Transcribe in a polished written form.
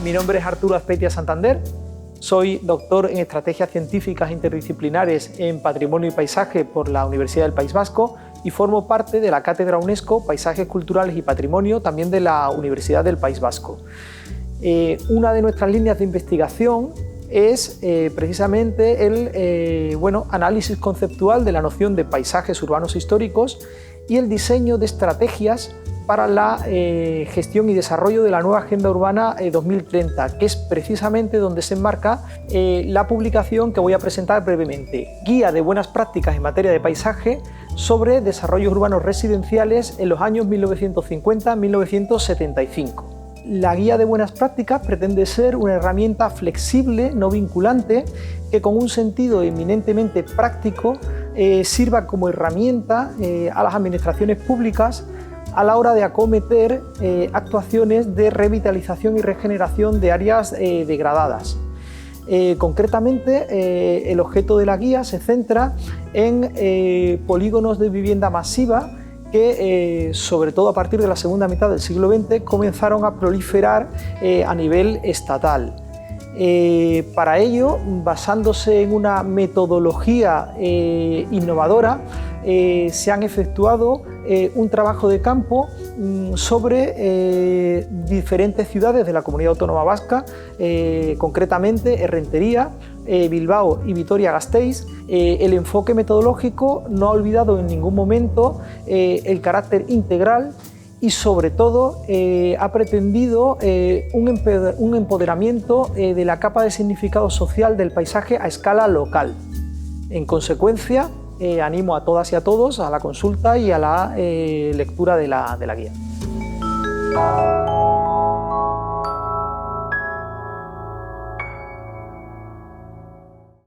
Mi nombre es Arturo Azpeitia Santander, soy doctor en Estrategias Científicas Interdisciplinares en Patrimonio y Paisaje por la Universidad del País Vasco y formo parte de la Cátedra UNESCO Paisajes Culturales y Patrimonio, también de la Universidad del País Vasco. Una de nuestras líneas de investigación es precisamente el análisis conceptual de la noción de paisajes urbanos históricos y el diseño de estrategias para la gestión y desarrollo de la nueva Agenda Urbana 2030, que es precisamente donde se enmarca la publicación que voy a presentar brevemente, Guía de buenas prácticas en materia de paisaje sobre desarrollos urbanos residenciales en los años 1950-1975. La Guía de buenas prácticas pretende ser una herramienta flexible, no vinculante, que con un sentido eminentemente práctico sirva como herramienta a las administraciones públicas a la hora de acometer actuaciones de revitalización y regeneración de áreas degradadas. Concretamente, el objeto de la guía se centra en polígonos de vivienda masiva que, sobre todo a partir de la segunda mitad del siglo XX, comenzaron a proliferar a nivel estatal. Para ello, basándose en una metodología innovadora, se han efectuado un trabajo de campo sobre diferentes ciudades de la Comunidad Autónoma Vasca, concretamente Errentería, Bilbao y Vitoria-Gasteiz. El enfoque metodológico no ha olvidado en ningún momento el carácter integral y sobre todo ha pretendido un empoderamiento de la capa de significado social del paisaje a escala local. En consecuencia, animo a todas y a todos a la consulta y a la lectura de la guía.